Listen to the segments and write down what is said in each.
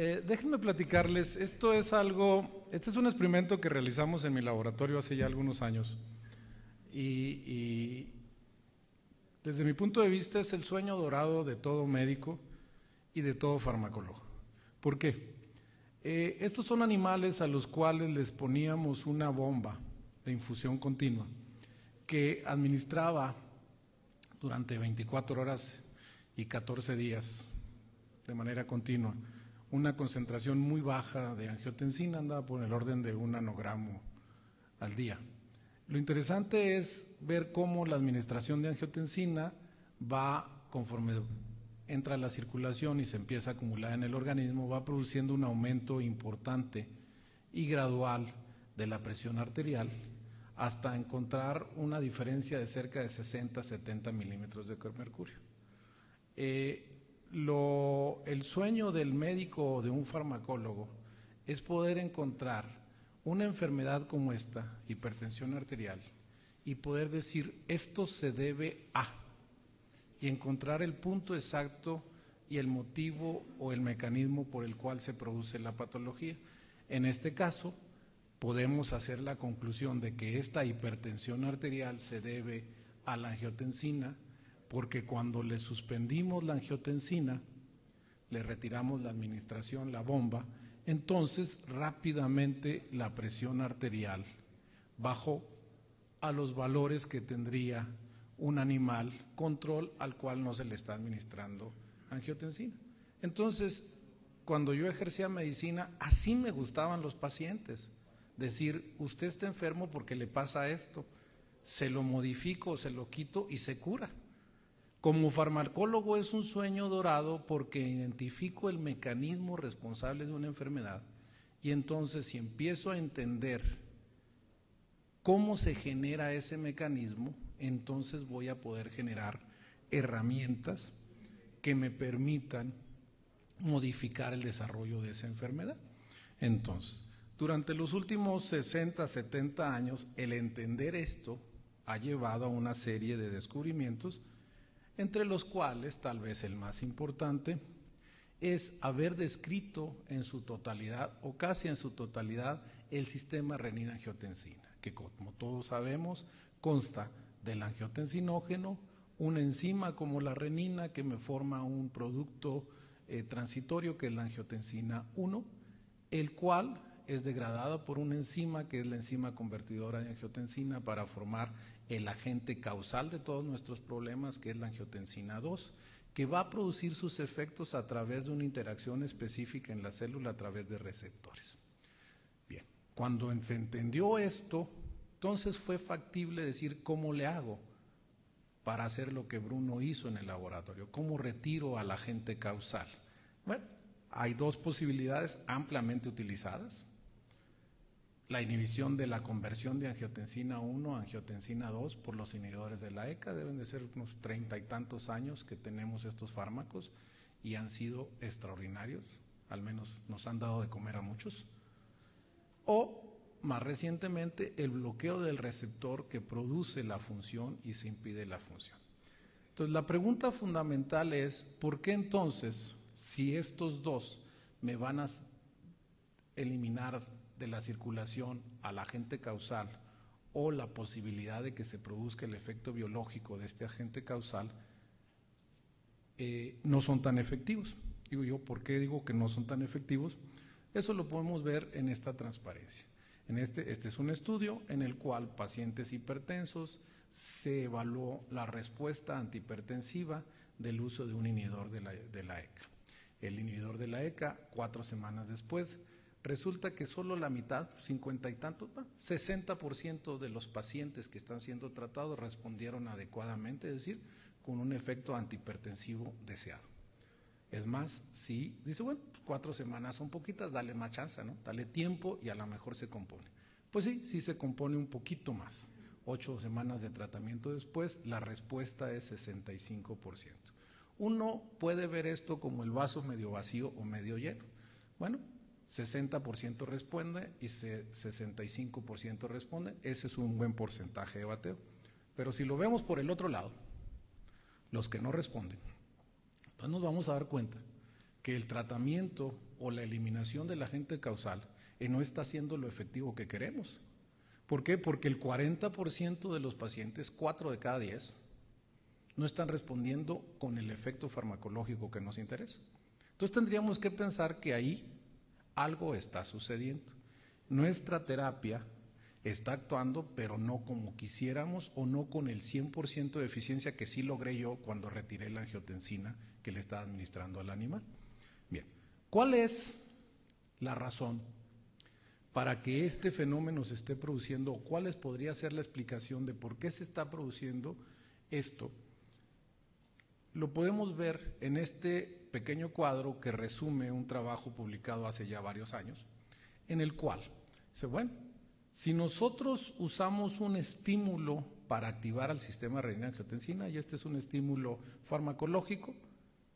Déjenme platicarles, este es un experimento que realizamos en mi laboratorio hace ya algunos años y desde mi punto de vista es el sueño dorado de todo médico y de todo farmacólogo. ¿Por qué? Estos son animales a los cuales les poníamos una bomba de infusión continua que administraba durante 24 horas y 14 días de manera continua una concentración muy baja de angiotensina, andaba por el orden de 1 nanogramo al día. Lo interesante es ver cómo la administración de angiotensina va, conforme entra a la circulación y se empieza a acumular en el organismo, va produciendo un aumento importante y gradual de la presión arterial hasta encontrar una diferencia de cerca de 60-70 milímetros de mercurio. El sueño del médico o de un farmacólogo es poder encontrar una enfermedad como esta, hipertensión arterial, y poder decir esto se debe a, y encontrar el punto exacto y el motivo o el mecanismo por el cual se produce la patología. En este caso, podemos hacer la conclusión de que esta hipertensión arterial se debe a la angiotensina, porque cuando le suspendimos la angiotensina, le retiramos la administración, la bomba, entonces rápidamente la presión arterial bajó a los valores que tendría un animal control al cual no se le está administrando angiotensina. Entonces, cuando yo ejercía medicina, así me gustaban los pacientes, decir, usted está enfermo porque le pasa esto, se lo modifico, se lo quito y se cura. Como farmacólogo es un sueño dorado porque identifico el mecanismo responsable de una enfermedad y entonces si empiezo a entender cómo se genera ese mecanismo, entonces voy a poder generar herramientas que me permitan modificar el desarrollo de esa enfermedad. Entonces, durante los últimos 60, 70 años, el entender esto ha llevado a una serie de descubrimientos, entre los cuales tal vez el más importante es haber descrito en su totalidad o casi en su totalidad el sistema renina-angiotensina, que como todos sabemos consta del angiotensinógeno, una enzima como la renina que me forma un producto transitorio que es la angiotensina 1, el cual es degradada por una enzima que es la enzima convertidora de angiotensina para formar el agente causal de todos nuestros problemas, que es la angiotensina 2, que va a producir sus efectos a través de una interacción específica en la célula a través de receptores. Bien, cuando se entendió esto, entonces fue factible decir cómo le hago para hacer lo que Bruno hizo en el laboratorio, cómo retiro al agente causal. Bueno, hay dos posibilidades ampliamente utilizadas. La inhibición de la conversión de angiotensina 1 a angiotensina 2 por los inhibidores de la ECA, deben de ser unos 30 y tantos años que tenemos estos fármacos y han sido extraordinarios, al menos nos han dado de comer a muchos. O más recientemente el bloqueo del receptor que produce la función y se impide la función. Entonces la pregunta fundamental es, ¿por qué entonces, si estos dos me van a eliminar de la circulación al agente causal o la posibilidad de que se produzca el efecto biológico de este agente causal, no son tan efectivos? Digo yo, ¿por qué digo que no son tan efectivos? Eso lo podemos ver en esta transparencia. Este es un estudio en el cual pacientes hipertensos se evaluó la respuesta antihipertensiva del uso de un inhibidor de la ECA. El inhibidor de la ECA, 4 semanas después, resulta que solo la mitad, 50 y tantos, 60% de los pacientes que están siendo tratados respondieron adecuadamente, es decir, con un efecto antihipertensivo deseado. Es más, si dice, bueno, 4 semanas son poquitas, dale más chance, ¿no? Dale tiempo y a lo mejor se compone. Pues sí, sí se compone un poquito más. 8 semanas de tratamiento después, la respuesta es 65%. Uno puede ver esto como el vaso medio vacío o medio lleno. Bueno, 60% responde y 65% responde, ese es un buen porcentaje de bateo. Pero si lo vemos por el otro lado, los que no responden, entonces nos vamos a dar cuenta que el tratamiento o la eliminación del agente causal no está siendo lo efectivo que queremos. ¿Por qué? Porque el 40% de los pacientes, 4 de cada 10, no están respondiendo con el efecto farmacológico que nos interesa. Entonces tendríamos que pensar que ahí algo está sucediendo. Nuestra terapia está actuando, pero no como quisiéramos o no con el 100% de eficiencia que sí logré yo cuando retiré la angiotensina que le estaba administrando al animal. Bien, ¿cuál es la razón para que este fenómeno se esté produciendo? ¿Cuál podría ser la explicación de por qué se está produciendo esto? Lo podemos ver en este pequeño cuadro que resume un trabajo publicado hace ya varios años, en el cual dice, bueno, si nosotros usamos un estímulo para activar al sistema renina-angiotensina, y este es un estímulo farmacológico,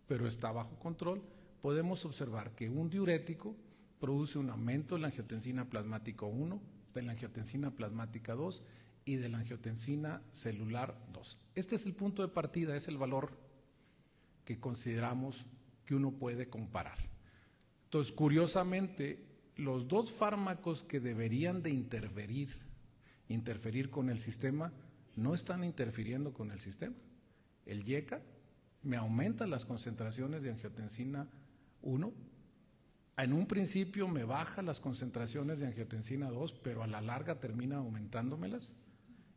pero está bajo control, podemos observar que un diurético produce un aumento de la angiotensina plasmática 1, de la angiotensina plasmática 2 y de la angiotensina celular 2. Este es el punto de partida, es el valor que consideramos que uno puede comparar. Entonces, curiosamente, los dos fármacos que deberían de interferir con el sistema, no están interfiriendo con el sistema. El YECA me aumenta las concentraciones de angiotensina 1, en un principio me baja las concentraciones de angiotensina 2, pero a la larga termina aumentándomelas.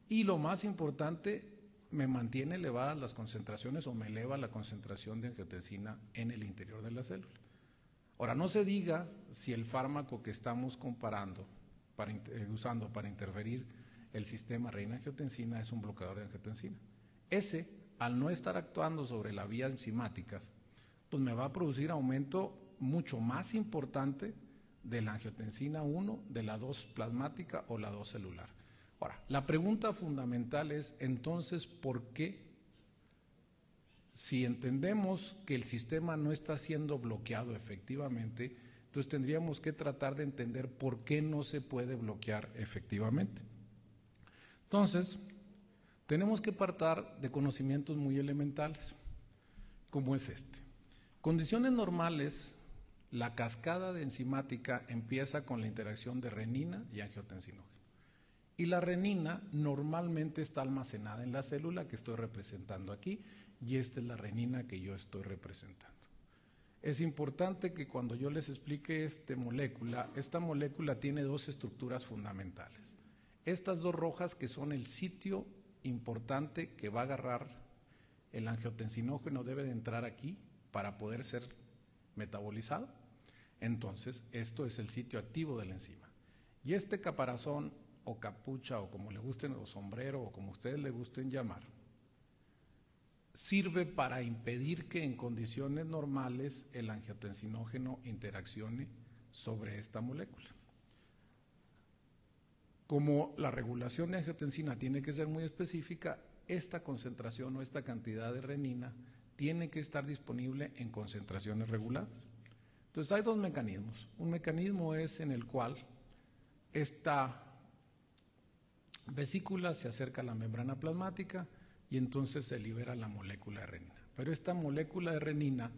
Y lo más importante, me mantiene elevadas las concentraciones o me eleva la concentración de angiotensina en el interior de la célula. Ahora, no se diga si el fármaco que estamos comparando, usando para interferir el sistema renina-angiotensina es un bloqueador de angiotensina. Ese, al no estar actuando sobre las vías enzimáticas, pues me va a producir aumento mucho más importante de la angiotensina 1, de la 2 plasmática o la 2 celular. Ahora, la pregunta fundamental es, entonces, ¿por qué? Si entendemos que el sistema no está siendo bloqueado efectivamente, entonces tendríamos que tratar de entender por qué no se puede bloquear efectivamente. Entonces, tenemos que partir de conocimientos muy elementales, como es este. Condiciones normales, la cascada de enzimática empieza con la interacción de renina y angiotensinógeno. Y la renina normalmente está almacenada en la célula que estoy representando aquí, y esta es la renina que yo estoy representando. Es importante que cuando yo les explique esta molécula tiene dos estructuras fundamentales. Estas dos rojas que son el sitio importante que va a agarrar el angiotensinógeno debe de entrar aquí para poder ser metabolizado. Entonces, esto es el sitio activo de la enzima. Y este caparazón o capucha o como le gusten, o sombrero o como ustedes le gusten llamar, sirve para impedir que en condiciones normales el angiotensinógeno interaccione sobre esta molécula. Como la regulación de angiotensina tiene que ser muy específica, esta concentración o esta cantidad de renina tiene que estar disponible en concentraciones reguladas. Entonces hay dos mecanismos. Un mecanismo es en el cual esta vesícula se acerca a la membrana plasmática y entonces se libera la molécula de renina. Pero esta molécula de renina,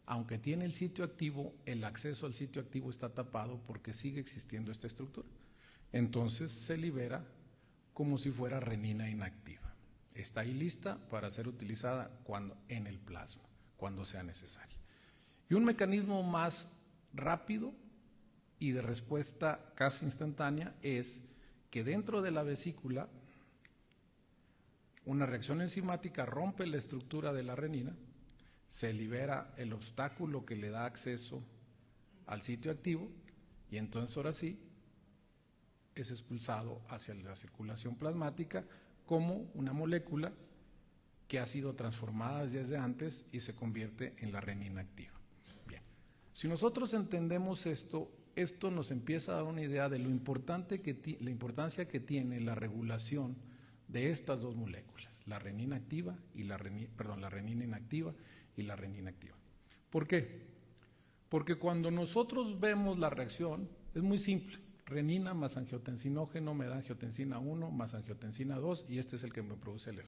aunque tiene el sitio activo, el acceso al sitio activo está tapado porque sigue existiendo esta estructura. Entonces se libera como si fuera renina inactiva. Está ahí lista para ser utilizada en el plasma, cuando sea necesaria. Y un mecanismo más rápido y de respuesta casi instantánea es que dentro de la vesícula una reacción enzimática rompe la estructura de la renina, se libera el obstáculo que le da acceso al sitio activo y entonces ahora sí es expulsado hacia la circulación plasmática como una molécula que ha sido transformada desde antes y se convierte en la renina activa. Bien, si nosotros entendemos esto nos empieza a dar una idea de la importancia que tiene la regulación de estas dos moléculas, la renina activa y la renina inactiva y la renina activa. ¿Por qué? Porque cuando nosotros vemos la reacción es muy simple. Renina más angiotensinógeno me da angiotensina 1 más angiotensina 2 y este es el que me produce el